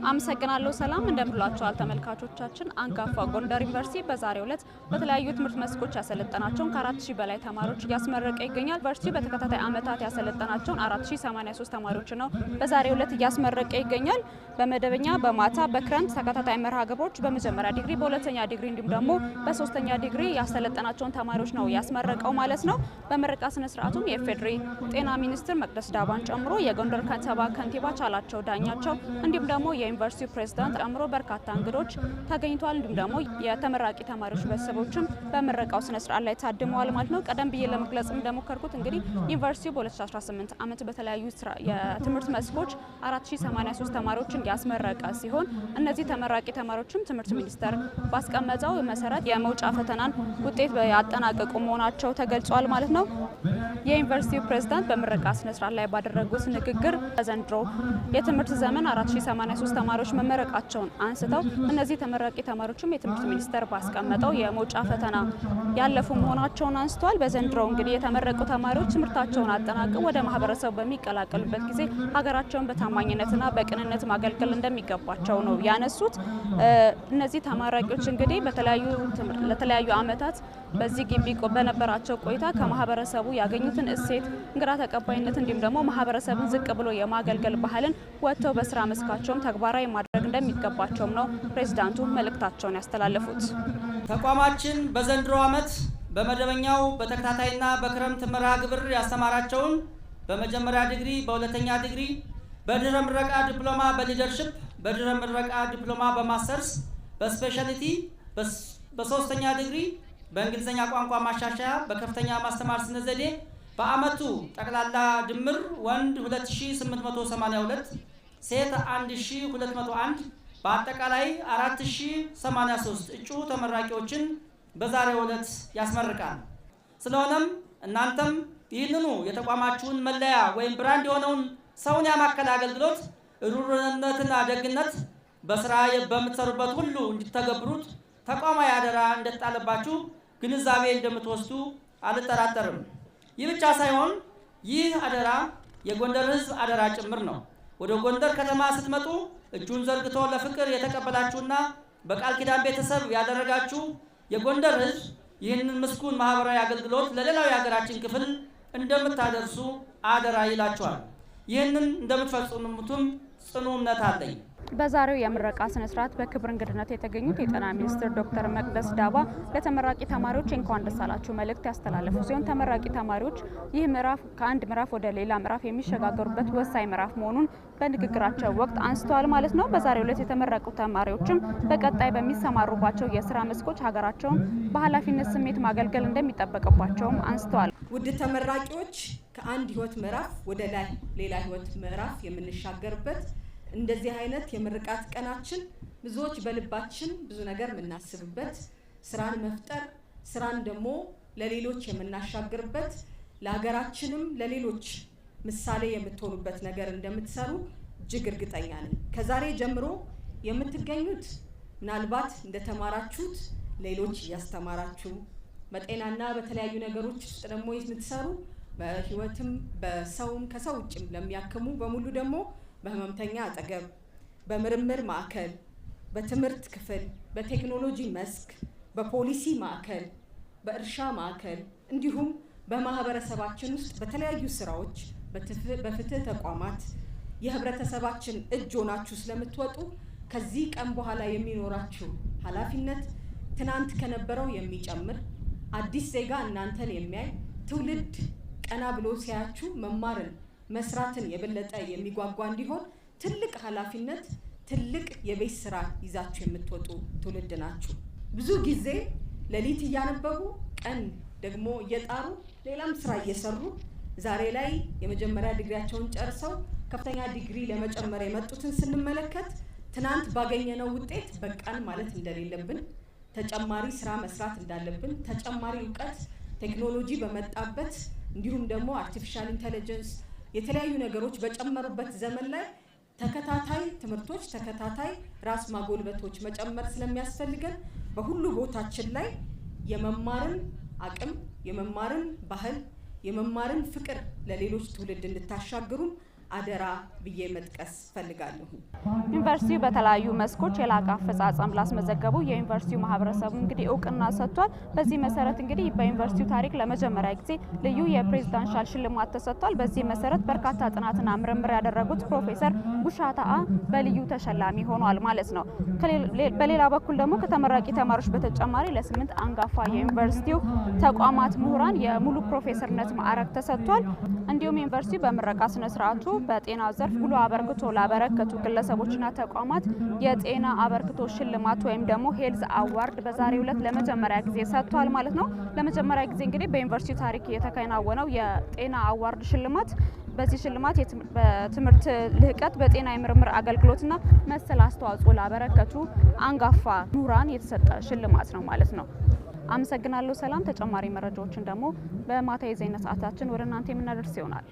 አመሰግናለሁ ሰላም እንደምንላችኋል ተመልካቾቻችን። አንጋፋ ጎንደር ዩኒቨርሲቲ በዛሬው ዕለት በተለያዩ ትምህርት መስኮች ያሰለጠናቸውን ከ4000 በላይ ተማሪዎች እያስመረቀ ይገኛል። ዩኒቨርሲቲ በተከታታይ ዓመታት ያሰለጠናቸውን 4083 ተማሪዎች ነው በዛሬው ዕለት እያስመረቀ ይገኛል። በመደበኛ በማታ በክረምት ተከታታይ መርሃ ግብሮች በመጀመሪያ ዲግሪ በሁለተኛ ዲግሪ እንዲሁም ደግሞ በሶስተኛ ዲግሪ ያሰለጠናቸውን ተማሪዎች ነው ያስመረቀው ማለት ነው። በምረቃ ስነ ስርዓቱም የፌዴሪ ጤና ሚኒስትር መቅደስ ዳባን ጨምሮ የጎንደር ከተማ ከንቲባ ቻላቸው ዳኛቸው እንዲሁም ደግሞ የዩኒቨርሲቲው ፕሬዝዳንት ጨምሮ በርካታ እንግዶች ተገኝተዋል። እንዲሁም ደግሞ የተመራቂ ተማሪዎች ቤተሰቦችም በምረቃው ስነ ስርዓት ላይ ታድመዋል ማለት ነው። ቀደም ብዬ ለመግለጽ እንደሞከርኩት እንግዲህ ዩኒቨርሲቲው በ2018 ዓመት በተለያዩ የትምህርት መስኮች 4083 ተማሪዎችን ያስመረቀ ሲሆን እነዚህ ተመራቂ ተማሪዎችም ትምህርት ሚኒስቴር ባስቀመጠው መሰረት የመውጫ ፈተናን ውጤት ያጠናቀቁ መሆናቸው ተገልጿል ማለት ነው። የዩኒቨርሲቲው ፕሬዝዳንት በምረቃ ስነ ስርዓት ላይ ባደረጉት ንግግር ዘንድሮ የትምህርት ዘመን 4083 ተማሪዎች መመረቃቸውን አንስተው እነዚህ ተመራቂ ተማሪዎችም የትምህርት ሚኒስቴር ባስቀመጠው የመውጫ ፈተና ያለፉ መሆናቸውን አንስተዋል። በዘንድሮ እንግዲህ የተመረቁ ተማሪዎች ትምህርታቸውን አጠናቀው ወደ ማህበረሰቡ በሚቀላቀሉበት ጊዜ ሀገራቸውን በታማኝነትና በቅንነት ማገልገል እንደሚገባቸው ነው ያነሱት። እነዚህ ተመራቂዎች እንግዲህ ለተለያዩ ዓመታት በዚህ ግቢ በነበራቸው ቆይታ ከማህበረሰቡ ያገኙትን እሴት፣ እንግዳ ተቀባይነት እንዲሁም ደግሞ ማህበረሰብን ዝቅ ብሎ የማገልገል ባህልን ወጥተው በስራ መስካቸውም ተግባራዊ ማድረግ እንደሚገባቸውም ነው ፕሬዝዳንቱ መልእክታቸውን ያስተላለፉት። ተቋማችን በዘንድሮ ዓመት በመደበኛው በተከታታይና በክረምት መርሃ ግብር ያስተማራቸውን በመጀመሪያ ዲግሪ በሁለተኛ ዲግሪ በድህረ ምረቃ ዲፕሎማ በሊደርሺፕ በድህረ ምረቃ ዲፕሎማ በማስተርስ በስፔሻሊቲ በሶስተኛ ዲግሪ በእንግሊዝኛ ቋንቋ ማሻሻያ በከፍተኛ ማስተማር ስነ ዘዴ በአመቱ ጠቅላላ ድምር ወንድ 2882 ሴት 1201 በአጠቃላይ 4083 እጩ ተመራቂዎችን በዛሬው ዕለት ያስመርቃል። ስለሆነም እናንተም ይህንኑ የተቋማችሁን መለያ ወይም ብራንድ የሆነውን ሰውን ያማከለ አገልግሎት ሩህሩህነትና ደግነት በስራ በምትሰሩበት ሁሉ እንድትተገብሩት ተቋማዊ አደራ እንደተጣለባችሁ ግንዛቤ እንደምትወስዱ አልጠራጠርም። ይህ ብቻ ሳይሆን ይህ አደራ የጎንደር ሕዝብ አደራ ጭምር ነው። ወደ ጎንደር ከተማ ስትመጡ እጁን ዘርግቶ ለፍቅር የተቀበላችሁና በቃል ኪዳን ቤተሰብ ያደረጋችሁ የጎንደር ሕዝብ ይህንን ምስጉን ማህበራዊ አገልግሎት ለሌላው የሀገራችን ክፍል እንደምታደርሱ አደራ ይላችኋል። ይህንን እንደምትፈጽሙትም ጽኑ እምነት አለኝ። በዛሬው የምረቃ ስነ ስርዓት በክብር እንግድነት የተገኙት የጤና ሚኒስትር ዶክተር መቅደስ ዳባ ለተመራቂ ተማሪዎች እንኳን ደስ አላችሁ መልእክት ያስተላለፉ ሲሆን ተመራቂ ተማሪዎች ይህ ምዕራፍ ከአንድ ምዕራፍ ወደ ሌላ ምዕራፍ የሚሸጋገሩበት ወሳኝ ምዕራፍ መሆኑን በንግግራቸው ወቅት አንስተዋል ማለት ነው። በዛሬው ዕለት የተመረቁ ተማሪዎችም በቀጣይ በሚሰማሩባቸው የስራ መስኮች ሀገራቸውን በኃላፊነት ስሜት ማገልገል እንደሚጠበቅባቸውም አንስተዋል። ውድ ተመራቂዎች ከአንድ ህይወት ምዕራፍ ወደ ሌላ ህይወት ምዕራፍ የምንሻገርበት እንደዚህ አይነት የምርቃት ቀናችን ብዙዎች በልባችን ብዙ ነገር የምናስብበት ስራን መፍጠር ስራን ደግሞ ለሌሎች የምናሻግርበት ለሀገራችንም ለሌሎች ምሳሌ የምትሆኑበት ነገር እንደምትሰሩ እጅግ እርግጠኛ ነኝ። ከዛሬ ጀምሮ የምትገኙት ምናልባት እንደተማራችሁት ሌሎች እያስተማራችሁ በጤናና በተለያዩ ነገሮች ውስጥ ደግሞ የምትሰሩ በህይወትም በሰውም ከሰው ውጭም ለሚያክሙ በሙሉ ደግሞ በህመምተኛ አጠገብ በምርምር ማዕከል በትምህርት ክፍል በቴክኖሎጂ መስክ በፖሊሲ ማዕከል በእርሻ ማዕከል እንዲሁም በማህበረሰባችን ውስጥ በተለያዩ ስራዎች በፍትህ ተቋማት የህብረተሰባችን እጅ ሆናችሁ ስለምትወጡ ከዚህ ቀን በኋላ የሚኖራችሁ ኃላፊነት ትናንት ከነበረው የሚጨምር አዲስ ዜጋ እናንተን የሚያይ ትውልድ ቀና ብሎ ሲያያችሁ መማርን መስራትን የበለጠ የሚጓጓ እንዲሆን ትልቅ ኃላፊነት ትልቅ የቤት ስራ ይዛችሁ የምትወጡ ትውልድ ናችሁ። ብዙ ጊዜ ሌሊት እያነበቡ ቀን ደግሞ እየጣሩ ሌላም ስራ እየሰሩ ዛሬ ላይ የመጀመሪያ ዲግሪያቸውን ጨርሰው ከፍተኛ ዲግሪ ለመጨመር የመጡትን ስንመለከት ትናንት ባገኘነው ውጤት በቃን ማለት እንደሌለብን፣ ተጨማሪ ስራ መስራት እንዳለብን፣ ተጨማሪ እውቀት ቴክኖሎጂ በመጣበት እንዲሁም ደግሞ አርቲፊሻል ኢንተለጀንስ የተለያዩ ነገሮች በጨመሩበት ዘመን ላይ ተከታታይ ትምህርቶች ተከታታይ ራስ ማጎልበቶች መጨመር ስለሚያስፈልገን በሁሉ ቦታችን ላይ የመማርን አቅም የመማርን ባህል የመማርን ፍቅር ለሌሎች ትውልድ እንድታሻግሩን አደራ ብዬ መጥቀስ ፈልጋለሁ። ዩኒቨርሲቲው በተለያዩ መስኮች የላቀ አፈጻጸም ላስመዘገቡ የዩኒቨርሲቲው ማህበረሰቡ እንግዲህ እውቅና ሰጥቷል። በዚህ መሰረት እንግዲህ በዩኒቨርሲቲው ታሪክ ለመጀመሪያ ጊዜ ልዩ የፕሬዝዳንሻል ሽልማት ተሰጥቷል። በዚህ መሰረት በርካታ ጥናትና ምርምር ያደረጉት ፕሮፌሰር ጉሻታአ በልዩ ተሸላሚ ሆኗል ማለት ነው። በሌላ በኩል ደግሞ ከተመራቂ ተማሪዎች በተጨማሪ ለ8 አንጋፋ የዩኒቨርሲቲው ተቋማት ምሁራን የሙሉ ፕሮፌሰርነት ማዕረግ ተሰጥቷል። እንዲሁም ዩኒቨርሲቲው በምረቃ ስነ ስርዓቱ በጤና ዘርፍ ጉልህ አበርክቶ ላበረከቱ ግለሰቦችና ተቋማት የጤና አበርክቶ ሽልማት ወይም ደግሞ ሄልዝ አዋርድ በዛሬው ዕለት ለመጀመሪያ ጊዜ ሰጥቷል ማለት ነው። ለመጀመሪያ ጊዜ እንግዲህ በዩኒቨርሲቲ ታሪክ የተከናወነው የጤና አዋርድ ሽልማት በዚህ ሽልማት በትምህርት ልህቀት በጤና የምርምር አገልግሎትና መሰል አስተዋጽኦ ላበረከቱ አንጋፋ ምሁራን የተሰጠ ሽልማት ነው ማለት ነው። አመሰግናለሁ። ሰላም። ተጨማሪ መረጃዎችን ደግሞ በማታ የዜና ሰዓታችን ወደ እናንተ የምናደርስ ይሆናል።